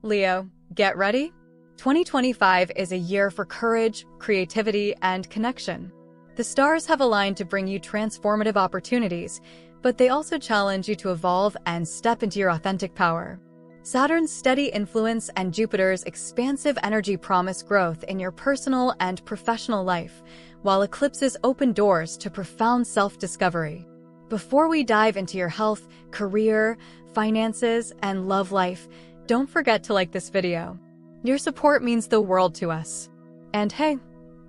Leo, get ready. 2025 is a year for courage, creativity, and connection. The stars have aligned to bring you transformative opportunities, but they also challenge you to evolve and step into your authentic power. Saturn's steady influence and Jupiter's expansive energy promise growth in your personal and professional life, while eclipses open doors to profound self-discovery. Before we dive into your health, career, finances, and love life, don't forget to like this video. Your support means the world to us. And hey,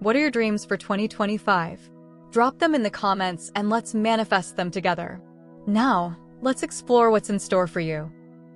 what are your dreams for 2025? Drop them in the comments and let's manifest them together. Now, let's explore what's in store for you.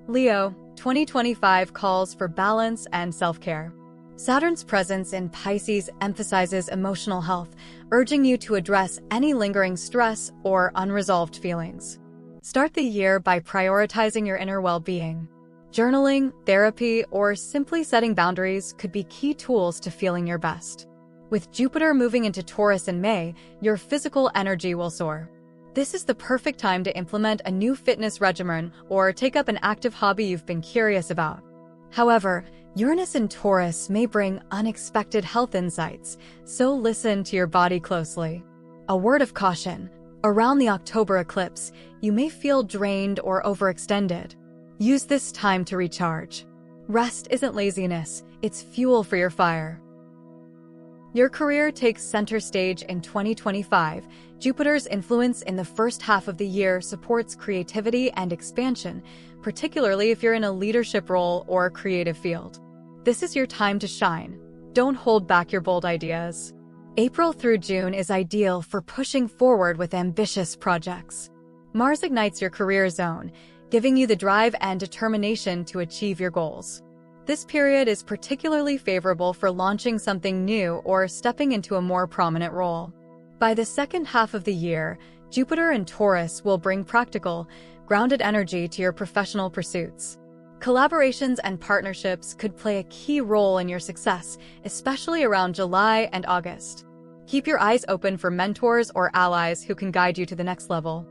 Leo, 2025 calls for balance and self-care. Saturn's presence in Pisces emphasizes emotional health, urging you to address any lingering stress or unresolved feelings. Start the year by prioritizing your inner well-being. Journaling, therapy, or simply setting boundaries could be key tools to feeling your best. With Jupiter moving into Taurus in May, your physical energy will soar. This is the perfect time to implement a new fitness regimen or take up an active hobby you've been curious about. However, Uranus in Taurus may bring unexpected health insights, so listen to your body closely. A word of caution: around the October eclipse, you may feel drained or overextended. Use this time to recharge. Rest isn't laziness, it's fuel for your fire. Your career takes center stage in 2025. Jupiter's influence in the first half of the year supports creativity and expansion, particularly if you're in a leadership role or creative field. This is your time to shine. Don't hold back your bold ideas. April through June is ideal for pushing forward with ambitious projects. Mars ignites your career zone, giving you the drive and determination to achieve your goals. This period is particularly favorable for launching something new or stepping into a more prominent role. By the second half of the year, Jupiter in Taurus will bring practical, grounded energy to your professional pursuits. Collaborations and partnerships could play a key role in your success, especially around July and August. Keep your eyes open for mentors or allies who can guide you to the next level.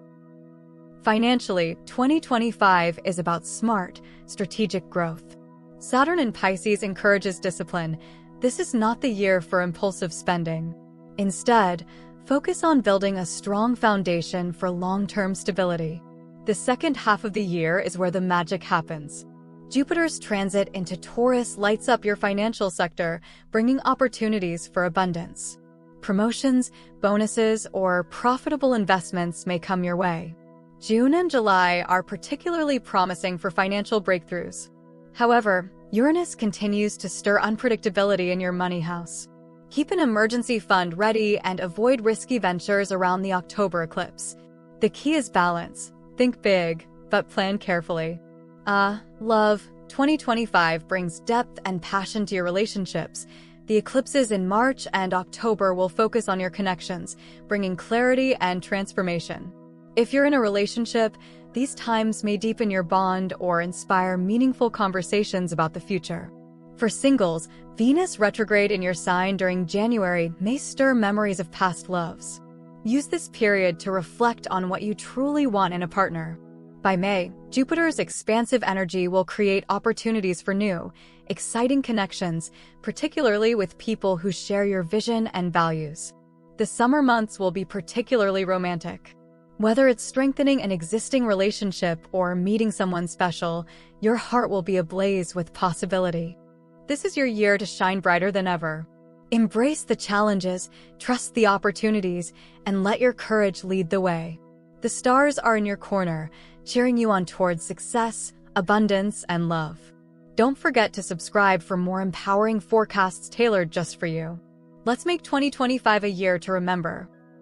Financially, 2025 is about smart, strategic growth. Saturn in Pisces encourages discipline. This is not the year for impulsive spending. Instead, focus on building a strong foundation for long-term stability. The second half of the year is where the magic happens. Jupiter's transit into Taurus lights up your financial sector, bringing opportunities for abundance. Promotions, bonuses, or profitable investments may come your way. June and July are particularly promising for financial breakthroughs. However, Uranus continues to stir unpredictability in your money house. Keep an emergency fund ready and avoid risky ventures around the October eclipse. The key is balance. Think big, but plan carefully. Love, 2025 brings depth and passion to your relationships. The eclipses in March and October will focus on your connections, bringing clarity and transformation. If you're in a relationship, these times may deepen your bond or inspire meaningful conversations about the future. For singles, Venus retrograde in your sign during January may stir memories of past loves. Use this period to reflect on what you truly want in a partner. By May, Jupiter's expansive energy will create opportunities for new, exciting connections, particularly with people who share your vision and values. The summer months will be particularly romantic. Whether it's strengthening an existing relationship or meeting someone special, your heart will be ablaze with possibility. This is your year to shine brighter than ever. Embrace the challenges, trust the opportunities, and let your courage lead the way. The stars are in your corner, cheering you on towards success, abundance, and love. Don't forget to subscribe for more empowering forecasts tailored just for you. Let's make 2025 a year to remember.